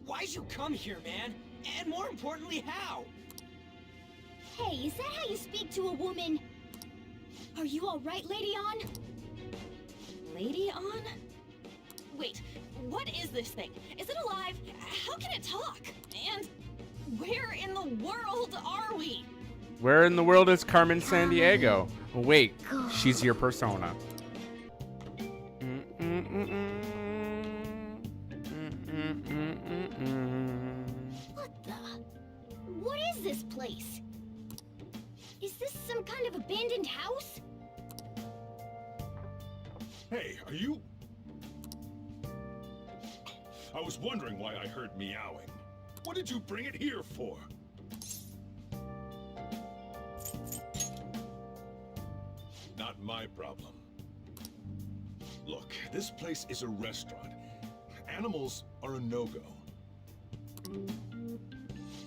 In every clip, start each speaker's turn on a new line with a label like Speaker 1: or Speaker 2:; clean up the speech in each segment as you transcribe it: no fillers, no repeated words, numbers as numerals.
Speaker 1: Why'd you come here, man? And more importantly, how?
Speaker 2: Hey, is that how you speak to a woman? Are you alright, Lady On?
Speaker 3: Lady On? Wait, what is this thing? Is it alive? How can it talk? And where in the world are we?
Speaker 4: Where in the world is Carmen Sandiego? Wait, she's your persona.
Speaker 2: What the? What is this place? Is this some kind of abandoned house?
Speaker 5: Hey, are you... I was wondering why I heard meowing. What did you bring it here for? Not my problem. Look, this place is a restaurant. Animals are a no-go.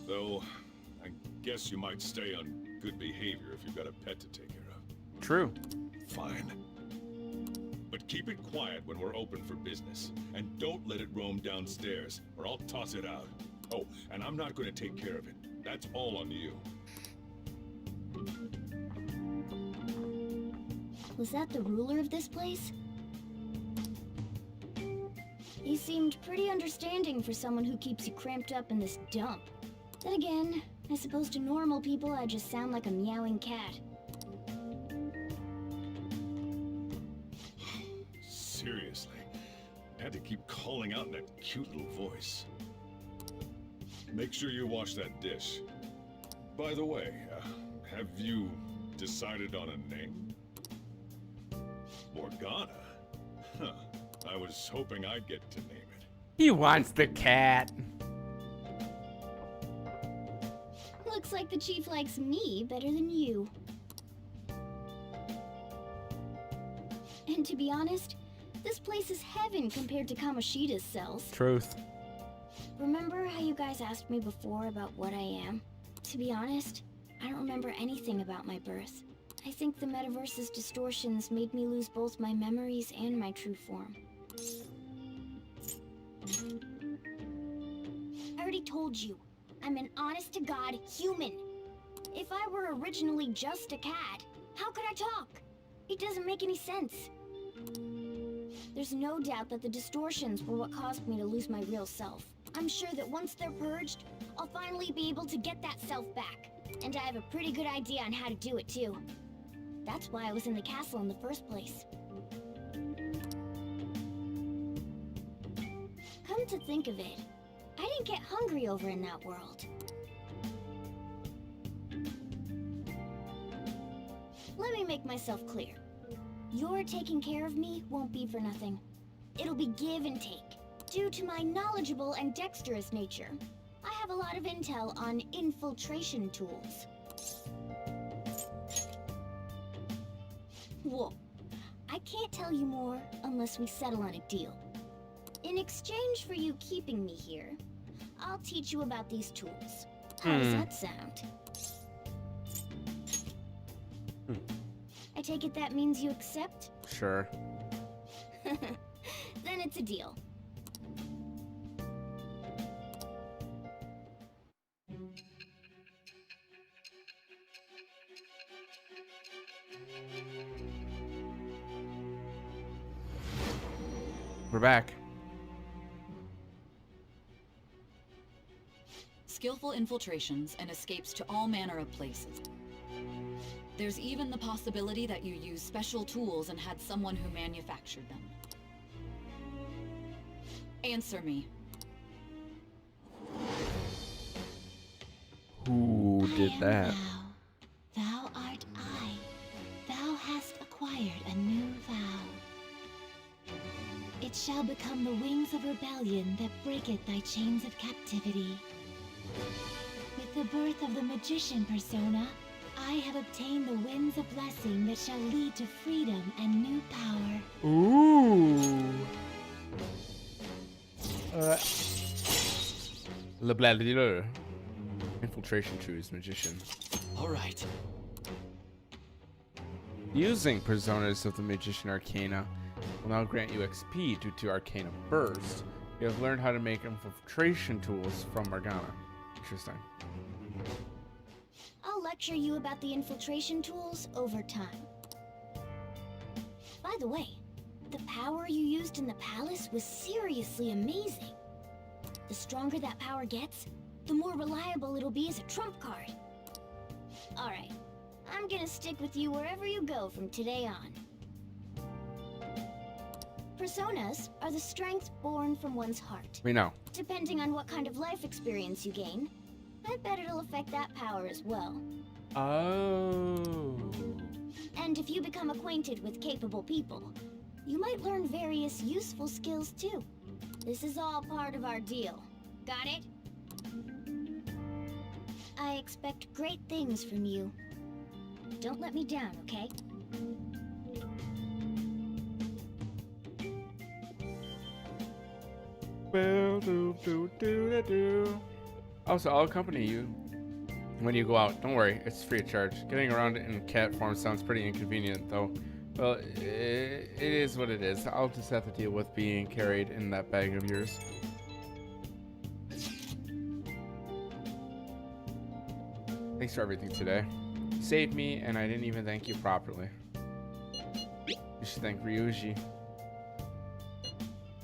Speaker 5: Though, I guess you might stay on good behavior if you've got a pet to take care of.
Speaker 4: True.
Speaker 5: Fine. But keep it quiet when we're open for business. And don't let it roam downstairs, or I'll toss it out. Oh, and I'm not going to take care of it. That's all on you.
Speaker 2: Was that the ruler of this place? He seemed pretty understanding for someone who keeps you cramped up in this dump. Then again, I suppose to normal people I just sound like a meowing cat.
Speaker 5: Seriously, I had to keep calling out in that cute little voice. Make sure you wash that dish. By the way, have you decided on a name? Morgana? Huh. I was hoping I'd get to name it.
Speaker 4: He wants the cat.
Speaker 2: Looks like the chief likes me better than you. And to be honest, this place is heaven compared to Kamoshida's cells.
Speaker 4: Truth.
Speaker 2: Remember how you guys asked me before about what I am? To be honest, I don't remember anything about my birth. I think the metaverse's distortions made me lose both my memories and my true form. I already told you, I'm an honest-to-God human. If I were originally just a cat, how could I talk? It doesn't make any sense. There's no doubt that the distortions were what caused me to lose my real self. I'm sure that once they're purged, I'll finally be able to get that self back. And I have a pretty good idea on how to do it too. That's why I was in the castle in the first place. Come to think of it, I didn't get hungry over in that world. Let me make myself clear. Your taking care of me won't be for nothing. It'll be give and take. Due to my knowledgeable and dexterous nature, I have a lot of intel on infiltration tools. Whoa. I can't tell you more unless we settle on a deal. In exchange for you keeping me here, I'll teach you about these tools. How does that sound? I take it that means you accept?
Speaker 4: Sure.
Speaker 2: Then it's a deal.
Speaker 4: We're back.
Speaker 3: Skillful infiltrations and escapes to all manner of places. There's even the possibility that you used special tools and had someone who manufactured them. Answer me.
Speaker 4: Who did that?
Speaker 2: Thou art I,
Speaker 6: It shall become the wings of rebellion that breaketh thy chains of captivity. With the birth of the magician persona, I have obtained the winds of blessing that shall lead to freedom and new power.
Speaker 4: Ooh. Le blah blah blah. Infiltration choose magician.
Speaker 1: All right.
Speaker 4: Using personas of the magician arcana will now grant you XP due to arcana burst. You have learned how to make infiltration tools from Morgana. Interesting.
Speaker 2: I'll lecture you about the infiltration tools over time. By the way, the power you used in the palace was seriously amazing. The stronger that power gets, the more reliable it'll be as a trump card. Alright, I'm gonna stick with you wherever you go from today on. Personas are the strength born from one's heart.
Speaker 4: We know.
Speaker 2: Depending on what kind of life experience you gain, I bet it'll affect that power as well.
Speaker 4: Oh.
Speaker 2: And if you become acquainted with capable people, you might learn various useful skills too. This is all part of our deal. Got it? I expect great things from you. Don't let me down, okay?
Speaker 4: Also, I'll accompany you when you go out. Don't worry, it's free of charge. Getting around in cat form sounds pretty inconvenient, though. Well, it is what it is. I'll just have to deal with being carried in that bag of yours. Thanks for everything today. You saved me, and I didn't even thank you properly. You should thank Ryuji.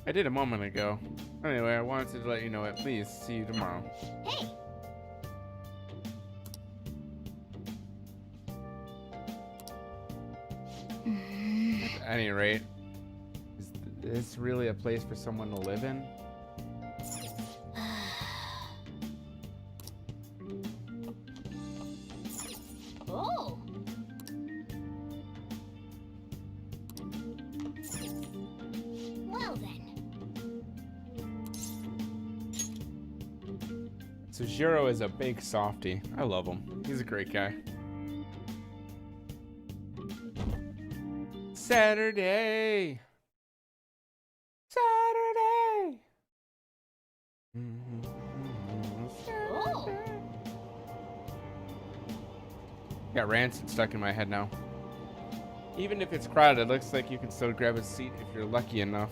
Speaker 4: I did a moment ago. Anyway, I wanted to let you know it. Please, see you tomorrow.
Speaker 2: Hey!
Speaker 4: At any rate, is this really a place for someone to live in?
Speaker 2: Oh! Well then.
Speaker 4: So Jiro is a big softie. I love him. He's a great guy. Saturday. Saturday.
Speaker 2: Oh!
Speaker 4: Got Rancid stuck in my head now. Even if it's crowded, it looks like you can still grab a seat if you're lucky enough.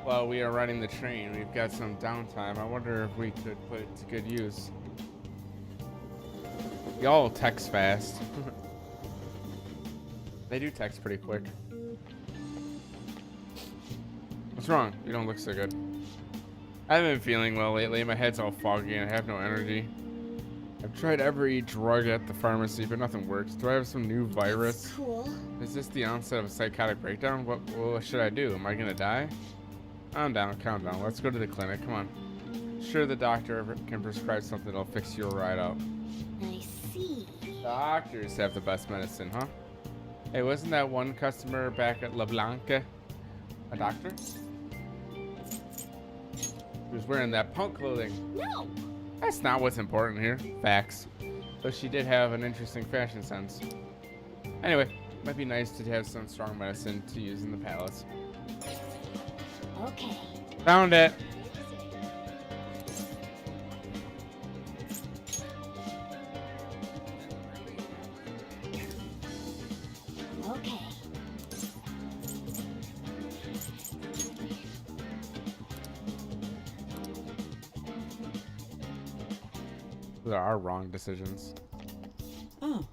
Speaker 4: While we are running the train, we've got some downtime. I wonder if we could put it to good use. Y'all text fast. They do text pretty quick. What's wrong? You don't look so good. I haven't been feeling well lately. My head's all foggy and I have no energy. I've tried every drug at the pharmacy, but nothing works. Do I have some new virus?
Speaker 2: Cool.
Speaker 4: Is this the onset of a psychotic breakdown? What should I do? Am I gonna die? Calm down, calm down. Let's go to the clinic. Come on. Sure, the doctor can prescribe something that'll fix you right up.
Speaker 2: I see.
Speaker 4: Doctors have the best medicine, huh? Hey, wasn't that one customer back at La Blanca a doctor? He was wearing that punk clothing.
Speaker 2: No!
Speaker 4: That's not what's important here. Facts. Though she did have an interesting fashion sense. Anyway, might be nice to have some strong medicine to use in the palace.
Speaker 2: Okay.
Speaker 4: Found it.
Speaker 2: Okay.
Speaker 4: Those are our wrong decisions.
Speaker 7: Oh.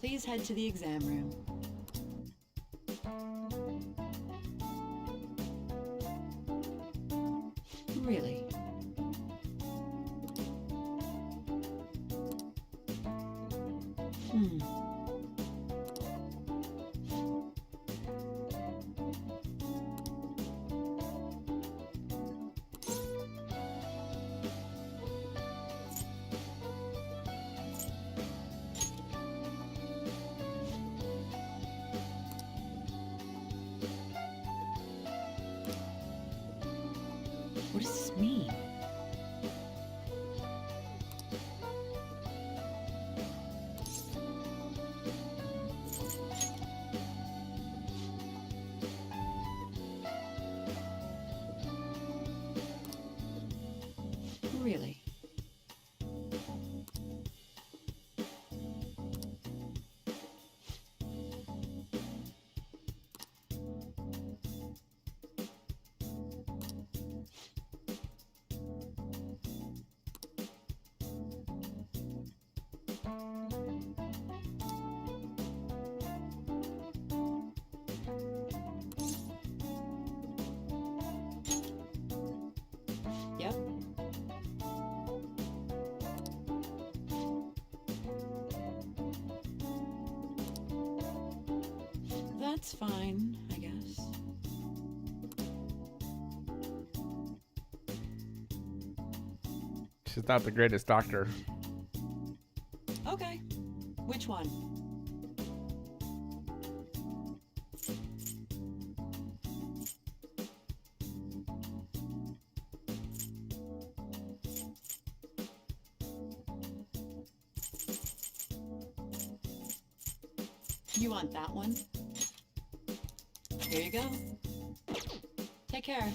Speaker 7: Please head to the exam room. Really? That's fine, I guess.
Speaker 4: She's not the greatest doctor.
Speaker 7: Okay. Which one? You want that one? Here you go. Take care.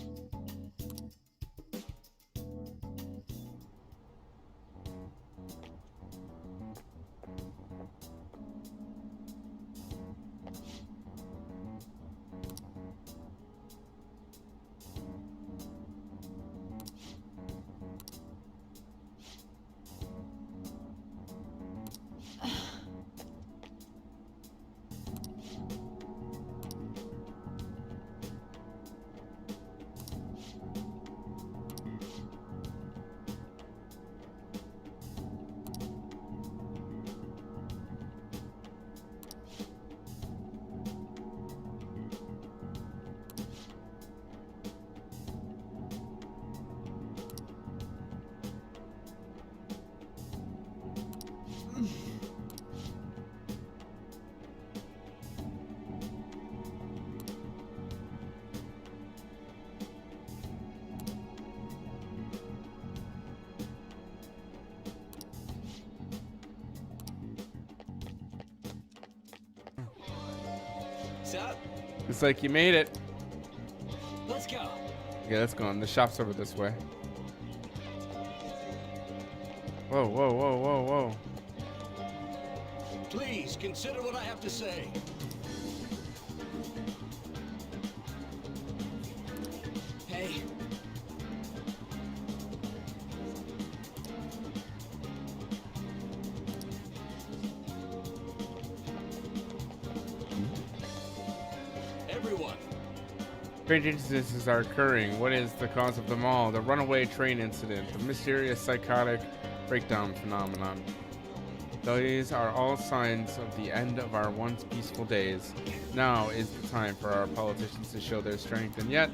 Speaker 1: Sup?
Speaker 4: It's like you made it.
Speaker 1: Let's go.
Speaker 4: Yeah, let's go on. The shop's over this way. Whoa, whoa, whoa, whoa, whoa.
Speaker 1: Please consider what I have to say. Hey.
Speaker 5: Everyone,
Speaker 4: Strange incidences are occurring. What is the cause of them all? The runaway train incident, the mysterious psychotic breakdown phenomenon. These are all signs of the end of our once peaceful days. Now is the time for our politicians to show their strength. And yet,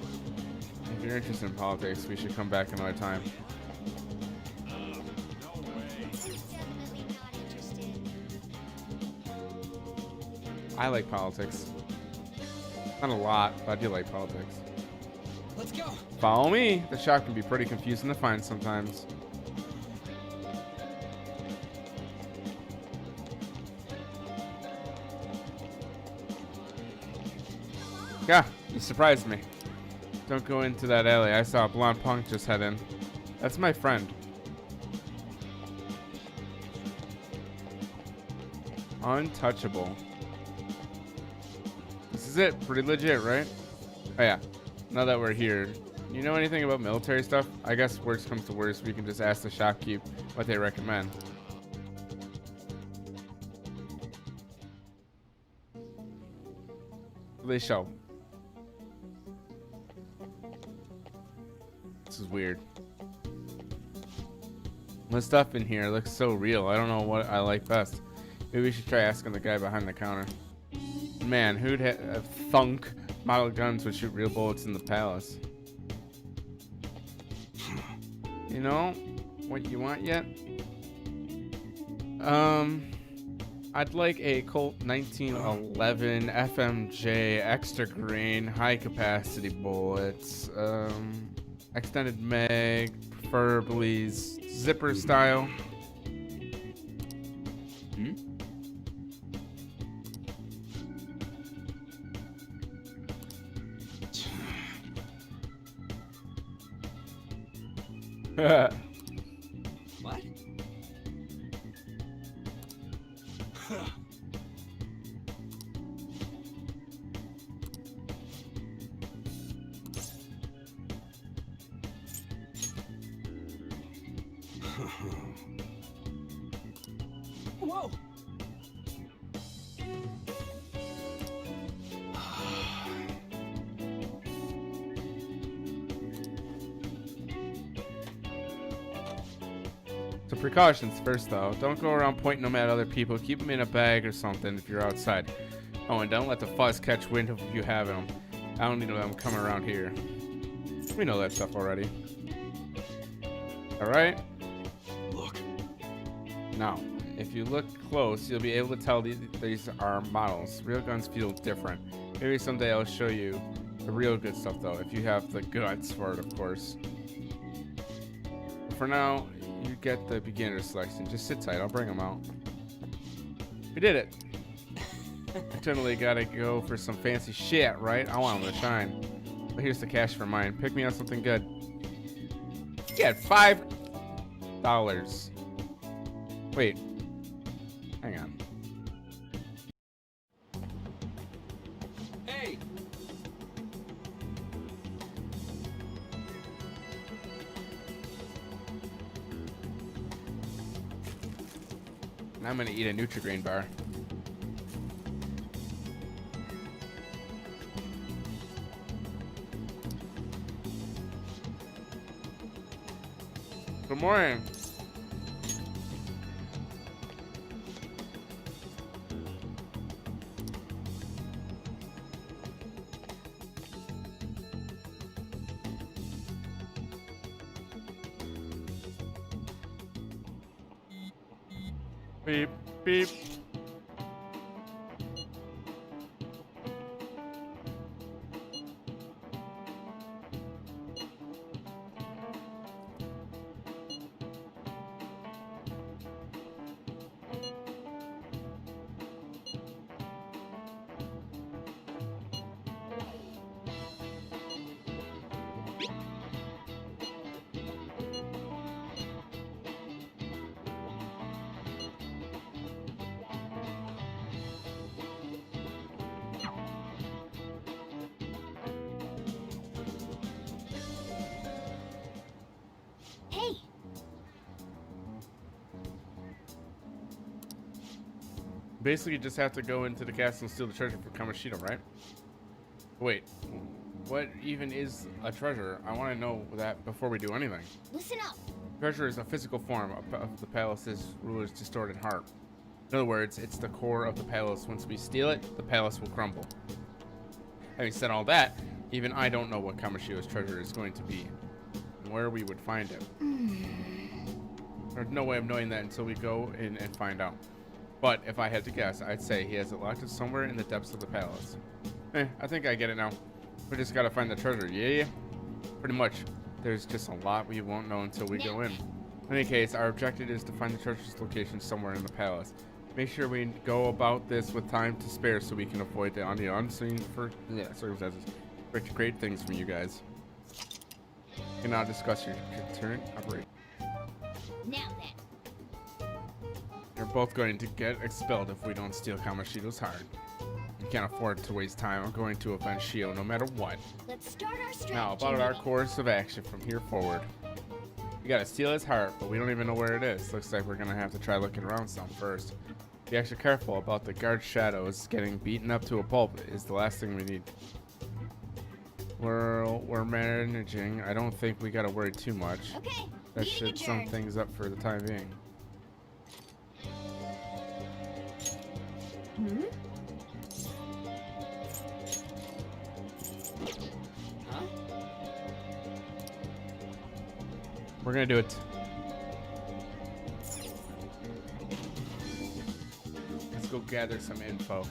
Speaker 4: if you're interested in politics, we should come back another time. I like politics. Not a lot, but I do like politics.
Speaker 1: Let's go.
Speaker 4: Follow me. The shop can be pretty confusing to find sometimes. Yeah, you surprised me. Don't go into that alley. I saw a blonde punk just head in. That's my friend. Untouchable. This is it. Pretty legit, right? Oh yeah. Now that we're here, you know anything about military stuff? I guess worst comes to worst, we can just ask the shopkeep what they recommend. They show. This is weird. The stuff in here looks so real. I don't know what I like best. Maybe we should try asking the guy behind the counter. Man, who'd have thunk model guns would shoot real bullets in the palace? You know what you want yet? I'd like a Colt 1911 FMJ extra green high capacity bullets. Extended mag, preferably zipper style.
Speaker 1: What? Whoa!
Speaker 4: So precautions first though. Don't go around pointing them at other people. Keep them in a bag or something if you're outside. Oh, and don't let the fuzz catch wind of you having them. I don't need them coming around here. We know that stuff already. Alright?
Speaker 5: Look.
Speaker 4: Now, if you look close, you'll be able to tell these are models. Real guns feel different. Maybe someday I'll show you the real good stuff, though, if you have the guts for it, of course. For now, you get the beginner selection. Just sit tight. I'll bring them out. We did it. I totally gotta go for some fancy shit, right? I want them to shine. But here's the cash for mine. Pick me up something good. Get $5. Wait. Hang on.
Speaker 1: Hey!
Speaker 4: Now I'm gonna eat a Nutri-Grain bar. Good morning. Beep, beep.
Speaker 2: Hey,
Speaker 4: Basically, you just have to go into the castle and steal the treasure for Kamoshida, right? Wait, what even is a treasure? I want to know that before we do anything.
Speaker 2: listen up.
Speaker 4: Treasure is a physical form of the palace's ruler's distorted heart. In other words, it's the core of the palace. Once we steal it, the palace will crumble. Having said all that, even I don't know what Kamoshida's treasure is going to be, and where we would find it. There's no way of knowing that until we go in and find out. But if I had to guess, I'd say he has it locked somewhere in the depths of the palace. I think I get it now. We just gotta find the treasure, yeah? Pretty much. There's just a lot we won't know until we go in. In any case, our objective is to find the treasure's location somewhere in the palace. Make sure we go about this with time to spare so we can avoid the unseen circumstances. Expect great things from you guys. You can now discuss your current operation.
Speaker 2: Now then.
Speaker 4: You're both going to get expelled if we don't steal Kamoshida's heart. We can't afford to waste time on going to avenge Shio no matter what.
Speaker 2: Let's start our strategy.
Speaker 4: Now, about our
Speaker 2: meeting.
Speaker 4: course of action from here forward. We gotta steal his heart, but we don't even know where it is. Looks like we're gonna have to try looking around some first. Be extra careful about the guard shadows. Getting beaten up to a pulp is the last thing we need. We're managing. I don't think we gotta worry too much.
Speaker 2: Okay,
Speaker 4: That
Speaker 2: meeting
Speaker 4: should sum
Speaker 2: adjourned.
Speaker 4: things up for the time being.
Speaker 1: Huh?
Speaker 4: We're gonna do it. Let's go gather some info.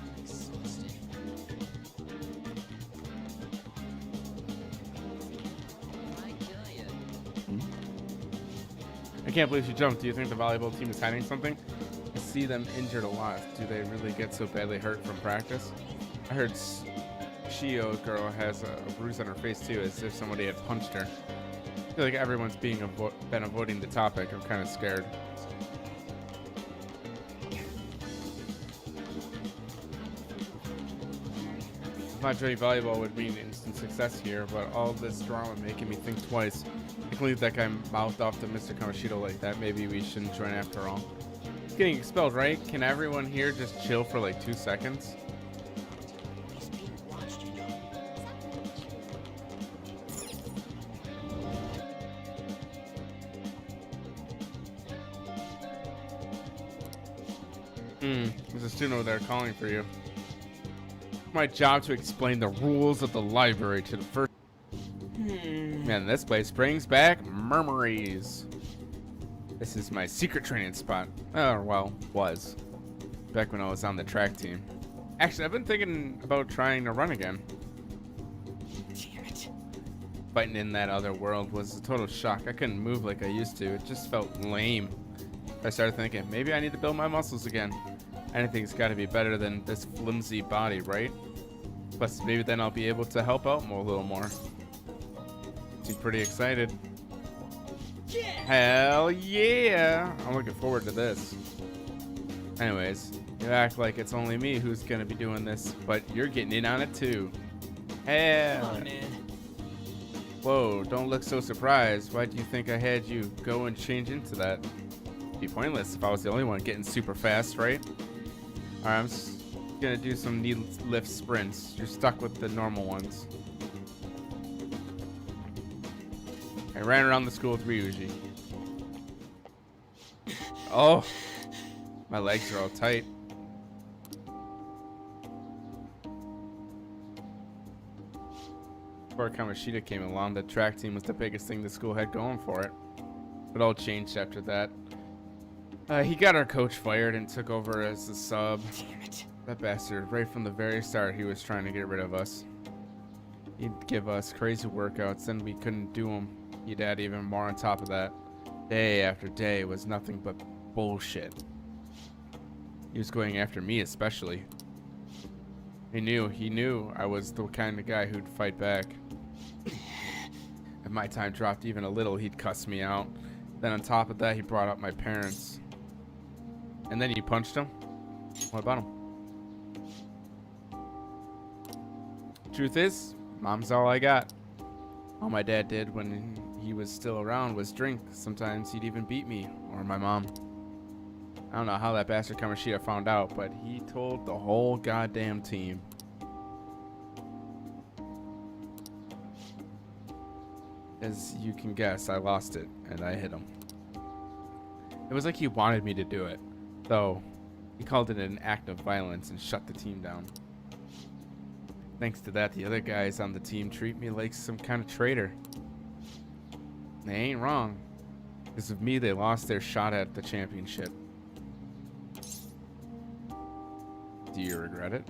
Speaker 4: I can't believe she jumped. Do you think the volleyball team is hiding something? I see them injured a lot. Do they really get so badly hurt from practice? I heard Shio girl has a bruise on her face too, as if somebody had punched her. I feel like everyone's been avoiding the topic. I'm kind of scared. Not joining volleyball would mean instant success here, but all this drama making me think twice. I can't believe that guy mouthed off to Mr. Kamoshida like that. Maybe we shouldn't join after all. He's getting expelled, right? Can everyone here just chill for like 2 seconds?
Speaker 1: He's being watched, you know.
Speaker 4: There's a student over there calling for you. My job to explain the rules of the library to the first. Man, this place brings back memories. This is my secret training spot. Oh, well, was. Back when I was on the track team. Actually, I've been thinking about trying to run again.
Speaker 1: Damn it.
Speaker 4: Fighting in that other world was a total shock. I couldn't move like I used to. It just felt lame. I started thinking, maybe I need to build my muscles again. Anything's got to be better than this flimsy body, right? Plus, maybe then I'll be able to help out a little more. Seem pretty excited.
Speaker 1: Yeah.
Speaker 4: Hell yeah! I'm looking forward to this. Anyways, you act like it's only me who's gonna be doing this, but you're getting in on it too. Hell.
Speaker 1: Come on, man.
Speaker 4: Whoa, don't look so surprised. Why do you think I had you go and change into that? It'd be pointless if I was the only one getting super fast, right? Alright, I'm just gonna do some knee lift sprints. You're stuck with the normal ones. I ran around the school with Ryuji. Oh, my legs are all tight. Before Kamoshida came along, the track team was the biggest thing the school had going for it. It all changed after that. He got our coach fired and took over as the sub.
Speaker 1: Damn it.
Speaker 4: That bastard, right from the very start, he was trying to get rid of us. He'd give us crazy workouts, and we couldn't do them. He'd add even more on top of that. Day after day was nothing but bullshit. He was going after me especially. He knew I was the kind of guy who'd fight back. If my time dropped even a little, he'd cuss me out. Then on top of that, he brought up my parents. And then you punched him? What about him? Truth is, mom's all I got. All my dad did when he was still around was drink. Sometimes he'd even beat me or my mom. I don't know how that bastard Kamoshida found out, but he told the whole goddamn team. As you can guess, I lost it, and I hit him. It was like he wanted me to do it, though he called it an act of violence and shut the team down. Thanks to that, the other guys on the team treat me like some kind of traitor. They ain't wrong. Because of me, they lost their shot at the championship. Do you regret it?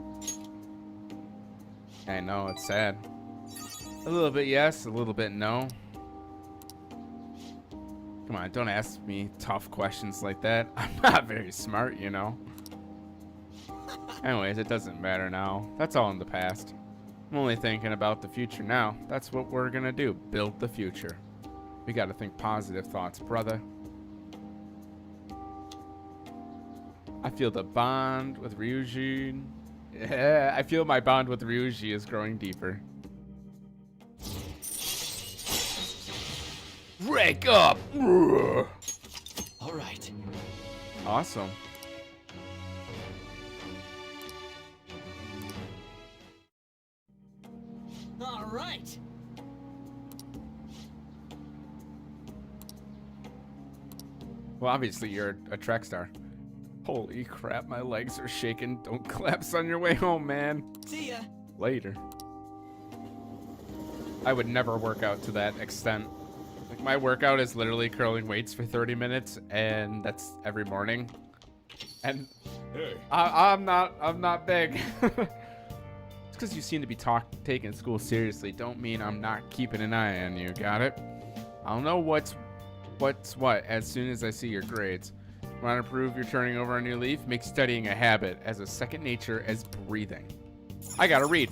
Speaker 4: I know, it's sad. A little bit yes, a little bit no. Come on, don't ask me tough questions like that. I'm not very smart, you know. Anyways, it doesn't matter now. That's all in the past. I'm only thinking about the future now. That's what we're gonna do. Build the future. We gotta think positive thoughts, brother. I feel the bond with Ryuji. Yeah, I feel my bond with Ryuji is growing deeper. Wake up!
Speaker 1: All right.
Speaker 4: Awesome.
Speaker 1: All right.
Speaker 4: Well, obviously you're a track star. Holy crap, my legs are shaking. Don't collapse on your way home, man.
Speaker 1: See ya.
Speaker 4: Later. I would never work out to that extent. Like, my workout is literally curling weights for 30 minutes, and that's every morning. And
Speaker 5: Hey,
Speaker 4: I'm not big. Just because you seem to be taking school seriously, don't mean I'm not keeping an eye on you. Got it? I'll know what's what as soon as I see your grades. Want to prove you're turning over a new leaf? Make studying a habit as a second nature as breathing. I gotta read.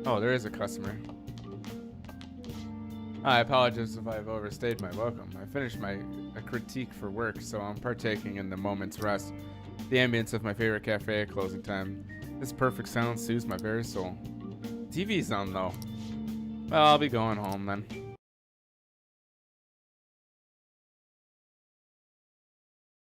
Speaker 4: Oh, there is a customer. I apologize if I've overstayed my welcome. I finished a critique for work, so I'm partaking in the moment's rest. The ambience of my favorite cafe at closing time. This perfect sound soothes my very soul. TV's on though. Well, I'll be going home then.